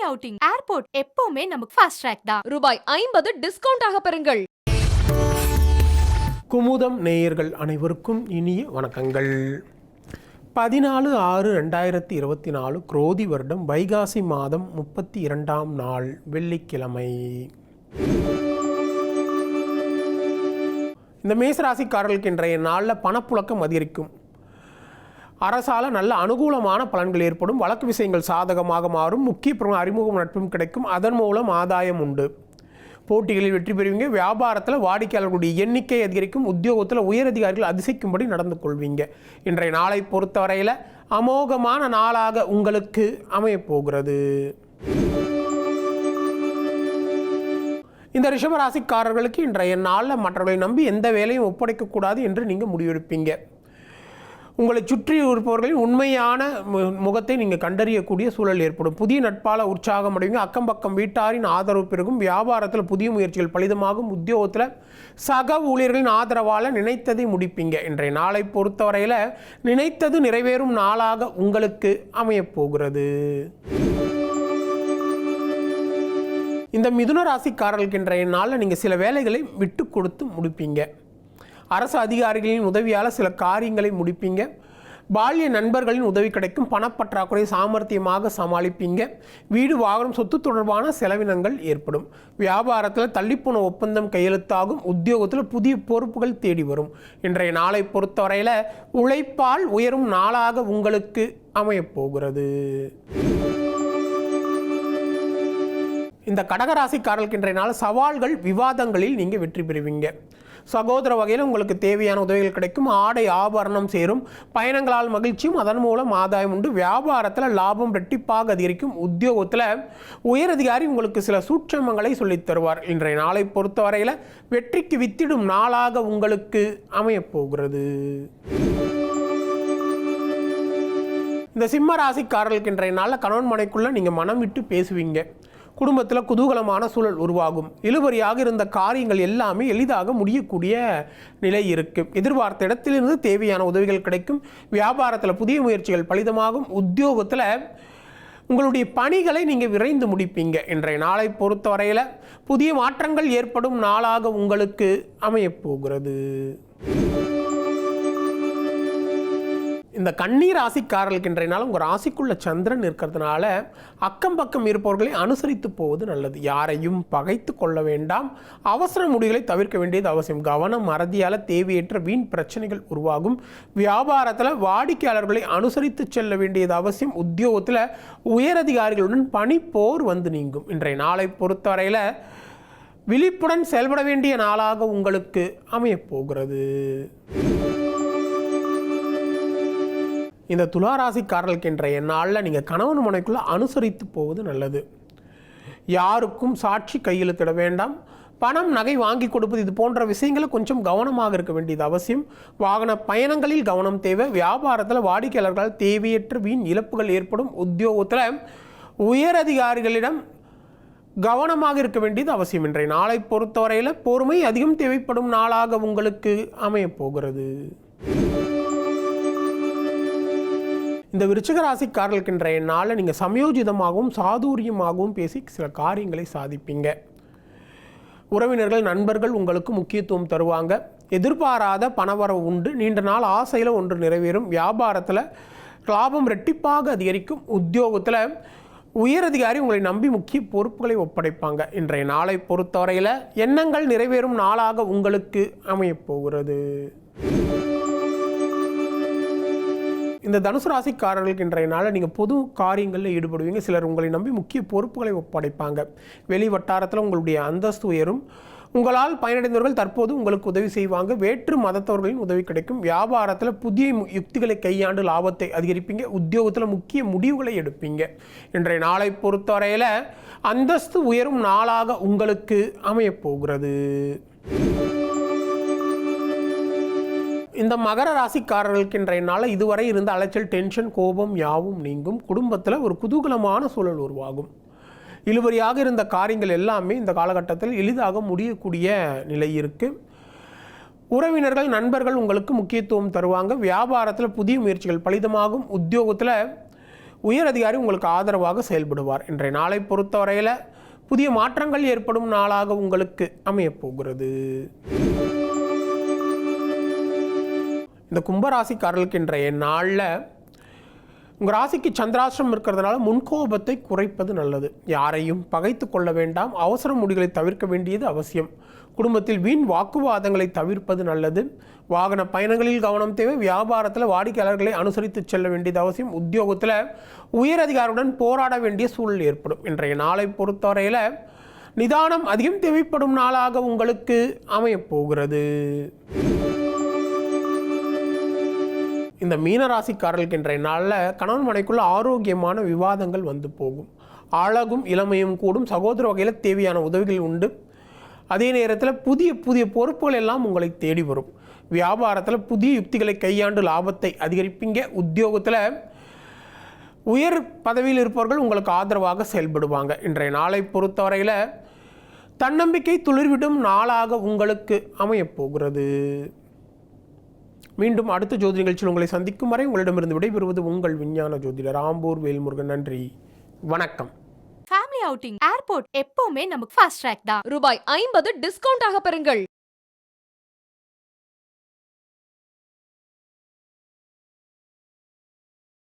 Outing, airport எப்பவுமே நமக்கு fast track தான். ரூபாய் 50 டிஸ்கவுண்ட் ஆக பெறுங்கள். குமுதம் நேயர்கள் அனைவருக்கும் இனிய வணக்கங்கள். 14/6/2024 குரோதி வருடம் வைகாசி மாதம் 32ஆம் நாள் வெள்ளிக்கிழமை. இந்த மேசராசிக்காரர்களுக்கு இன்றைய நாளில் பணப்புழக்கம் அதிகரிக்கும். அரசால் நல்ல அனுகூலமான பலன்கள் ஏற்படும். வழக்கு விஷயங்கள் சாதகமாக மாறும். முக்கிய அறிமுகம் நட்பும் கிடைக்கும். அதன் மூலம் ஆதாயம் உண்டு. போட்டிகளில் வெற்றி பெறுவீங்க. வியாபாரத்தில் வாடிக்கையாளர்களுடைய எண்ணிக்கை அதிகரிக்கும். உத்தியோகத்தில் உயரதிகாரிகள் அதிசயிக்கும்படி நடந்து கொள்வீங்க. இன்றைய நாளை பொறுத்தவரையில் அமோகமான நாளாக உங்களுக்கு அமையப்போகிறது. இந்த ரிஷபராசிக்காரர்களுக்கு இன்றைய நாளில் மற்றவர்களை நம்பி எந்த வேலையும் ஒப்படைக்கக்கூடாது என்று நீங்கள் முடிவெடுப்பீங்க. உங்களை சுற்றி இருப்பவர்களின் உண்மையான முகத்தை நீங்கள் கண்டறியக்கூடிய சூழல் ஏற்படும். புதிய நட்பால் உற்சாகம் அடைவீங்க. அக்கம் பக்கம் வீட்டாரின் ஆதரவு பெருகும். வியாபாரத்தில் புதிய முயற்சிகள் பலிதமாகும். உத்தியோகத்தில் சக ஊழியர்களின் ஆதரவால் நினைத்ததை முடிப்பீங்க. இன்றைய நாளை பொறுத்தவரையில் நினைத்தது நிறைவேறும் நாளாக உங்களுக்கு அமையப்போகிறது. இந்த மிதுன ராசிக்காரர்களுக்கு இன்றைய நாளில் நீங்கள் சில வேலைகளை விட்டு கொடுத்து முடிப்பீங்க. அரசு அதிகாரிகளின் உதவியால் சில காரியங்களை முடிப்பீங்க. பால்ய நண்பர்களின் உதவி கிடைக்கும். பணப்பற்றாக்குறை சாமர்த்தியமாக சமாளிப்பீங்க. வீடு வாகனம் சொத்து தொடர்பான செலவினங்கள் ஏற்படும். வியாபாரத்தில் தள்ளிப்போன ஒப்பந்தம் கையெழுத்தாகும். உத்தியோகத்தில் புதிய பொறுப்புகள் தேடி வரும். இன்றைய நாளை பொறுத்தவரையில் உழைப்பால் உயரும் நாளாக உங்களுக்கு அமையப்போகிறது. இந்த கடகராசிக்காரர்களுக்கு இன்றைய நாள் சவால்கள் விவாதங்களில் நீங்கள் வெற்றி பெறுவீங்க. சகோதர வகையில் உங்களுக்கு தேவையான உதவிகள் கிடைக்கும். ஆடை ஆபரணம் சேரும். பயணங்களால் மகிழ்ச்சியும் அதன் மூலம் ஆதாயம் உண்டு. வியாபாரத்தில் லாபம் ரெட்டிப்பாக அதிகரிக்கும். உத்தியோகத்தில் உயரதிகாரி உங்களுக்கு சில சூட்சமங்களை சொல்லித் தருவார். இன்றைய நாளை பொறுத்தவரையில் வெற்றிக்கு வித்திடும் நாளாக உங்களுக்கு அமையப்போகிறது. இந்த சிம்ம ராசிக்காரர்களுக்கு இன்றைய நாளில் கணவன் மனைக்குள்ளே நீங்கள் மனம் விட்டு பேசுவீங்க. குடும்பத்தில் குதூகலமான சூழல் உருவாகும். இழுபறியாக இருந்த காரியங்கள் எல்லாமே எளிதாக முடியக்கூடிய நிலை இருக்குது. எதிர்பார்த்த இடத்திலிருந்து தேவையான உதவிகள் கிடைக்கும். வியாபாரத்தில் புதிய முயற்சிகள் பலிதமாகும். உத்தியோகத்தில் உங்களுடைய பணிகளை நீங்கள் விரைந்து முடிப்பீங்க. இன்றைய நாளை பொறுத்தவரையில் புதிய மாற்றங்கள் ஏற்படும் நாளாக உங்களுக்கு அமையப்போகிறது. இந்த கன்னி ராசிக்காரர்களுக்கு இன்றைய நாள் உங்கள் ராசிக்குள்ள சந்திரன் இருக்கிறதுனால அக்கம் பக்கம் இருப்பவர்களை அனுசரித்து போவது நல்லது. யாரையும் பகைத்து கொள்ள வேண்டாம். அவசர முடிவுகளை தவிர்க்க வேண்டியது அவசியம். கவனம் மறதியால் தேவையற்ற வீண் பிரச்சனைகள் உருவாகும். வியாபாரத்தில் வாடிக்கையாளர்களை அனுசரித்து செல்ல வேண்டியது அவசியம். உத்தியோகத்தில் உயரதிகாரிகளுடன் பணிப்போர் வந்து நீங்கும். இன்றைய நாளை பொறுத்தவரையில் விழிப்புடன் செயல்பட வேண்டிய நாளாக உங்களுக்கு அமையப்போகிறது. இந்த துளாராசிக்காரர்களுக்கு இன்றைய நாளில் நீங்கள் கணவன் மனைக்குள்ளே அனுசரித்து போவது நல்லது. யாருக்கும் சாட்சி கையெழுத்திட வேண்டாம். பணம் நகை வாங்கி கொடுப்பது இது போன்ற விஷயங்களை கொஞ்சம் கவனமாக இருக்க வேண்டியது அவசியம். வாகன பயணங்களில் கவனம் தேவை. வியாபாரத்தில் வாடிக்கையாளர்களால் தேவையற்ற வீண் இழப்புகள் ஏற்படும். உத்தியோகத்தில் உயரதிகாரிகளிடம் கவனமாக இருக்க வேண்டியது அவசியம். இன்றைய நாளை பொறுத்தவரையில் பொறுமை அதிகம் தேவைப்படும் நாளாக உங்களுக்கு அமையப்போகிறது. இந்த விருச்சிக ராசிக்காரர்களுக்கு இன்றைய நாளில் நீங்கள் சமயோஜிதமாகவும் சாதுரியமாகவும் பேசி சில காரியங்களை சாதிப்பீங்க. உறவினர்கள் நண்பர்கள் உங்களுக்கு முக்கியத்துவம் தருவாங்க. எதிர்பாராத பணவரவு உண்டு. நீண்ட நாள் ஆசையில் ஒன்று நிறைவேறும். வியாபாரத்தில் லாபம் ரெட்டிப்பாக அதிகரிக்கும். உத்தியோகத்தில் உயரதிகாரி உங்களை நம்பி முக்கிய பொறுப்புகளை ஒப்படைப்பாங்க. இன்றைய நாளை பொறுத்தவரையில் எண்ணங்கள் நிறைவேறும் நாளாக உங்களுக்கு அமையப்போகிறது. இந்த தனுசு ராசிக்காரர்களுக்கு இன்றைய நாளில் நீங்கள் பொது காரியங்களில் ஈடுபடுவீங்க. சிலர் உங்களை நம்பி முக்கிய பொறுப்புகளை ஒப்படைப்பாங்க. வெளி வட்டாரத்தில் உங்களுடைய அந்தஸ்து உயரும். உங்களால் பயனடைந்தவர்கள் தற்போது உங்களுக்கு உதவி செய்வாங்க. வேற்று மதத்தவர்களின் உதவி கிடைக்கும். வியாபாரத்தில் புதிய யுக்திகளை கையாண்டு லாபத்தை அதிகரிப்பீங்க. உத்தியோகத்தில் முக்கிய முடிவுகளை எடுப்பீங்க. இன்றைய நாளை பொறுத்தவரையில் அந்தஸ்து உயரும் நாளாக உங்களுக்கு அமையப்போகிறது. இந்த மகர ராசிக்காரர்களுக்கு இன்றைய நாளில் இதுவரை இருந்த அலைச்சல், டென்ஷன், கோபம் யாவும் நீங்கும். குடும்பத்தில் ஒரு குதூகலமான சூழல் உருவாகும். இழுபறியாக இருந்த காரியங்கள் எல்லாமே இந்த காலகட்டத்தில் எளிதாக முடியக்கூடிய நிலை இருக்குது. உறவினர்கள் நண்பர்கள் உங்களுக்கு முக்கியத்துவம் தருவாங்க. வியாபாரத்தில் புதிய முயற்சிகள் பலிதமாகும். உத்தியோகத்தில் உயர் அதிகாரி உங்களுக்கு ஆதரவாக செயல்படுவார். இன்றைய நாளை பொறுத்தவரையில் புதிய மாற்றங்கள் ஏற்படும் நாளாக உங்களுக்கு அமையப்போகிறது. இந்த கும்பராசிக்காரர்களுக்கு இன்றைய நாளில் உங்கள் ராசிக்கு சந்திராஷ்டிரம் இருக்கிறதுனால முன்கோபத்தை குறைப்பது நல்லது. யாரையும் பகைத்து கொள்ள வேண்டாம். அவசர முடிவுகளை தவிர்க்க வேண்டியது அவசியம். குடும்பத்தில் வீண் வாக்குவாதங்களை தவிர்ப்பது நல்லது. வாகன பயணங்களில் கவனம் தேவை. வியாபாரத்தில் வாடிக்கையாளர்களை அனுசரித்து செல்ல வேண்டியது அவசியம். உத்தியோகத்தில் உயர் அதிகாரியுடன் போராட வேண்டிய சூழல் ஏற்படும். இன்றைய நாளை பொறுத்தவரையில் நிதானம் அதிகம் தேவைப்படும் நாளாக உங்களுக்கு அமையப்போகிறது. இந்த மீனராசிக்காரர்களுக்கு இன்றைய நாளில் கணவன் மனைக்குள்ள ஆரோக்கியமான விவாதங்கள் வந்து போகும். அழகும் இளமையும் கூடும். சகோதர வகையில் தேவையான உதவிகள் உண்டு. அதே நேரத்தில் புதிய புதிய பொறுப்புகள் எல்லாம் உங்களை தேடி வரும். வியாபாரத்தில் புதிய யுக்திகளை கையாண்டு லாபத்தை அதிகரிப்பீங்க. உத்தியோகத்தில் உயர் பதவியில் இருப்பவர்கள் உங்களுக்கு ஆதரவாக செயல்படுவாங்க. இன்றைய நாளை பொறுத்தவரையில் தன்னம்பிக்கை துளிர்விடும் நாளாக உங்களுக்கு அமையப்போகிறது. மீண்டும் அடுத்த ஜோதி நிகழ்ச்சியில் உங்களை சந்திக்கும் வரை உங்களிடமிருந்து விடைபெறுவது உங்கள் விஞ்ஞான ஜோதிடர் ஆம்பூர் வேல்முருகன். நன்றி, வணக்கம். ஃபேமிலி அவுட்டிங், ஏர்போர்ட் எப்பவுமே நமக்கு ஃபாஸ்ட் ட்ராக் தான். ரூபாய் 50 டிஸ்கவுண்ட் ஆக பெறுங்கள்.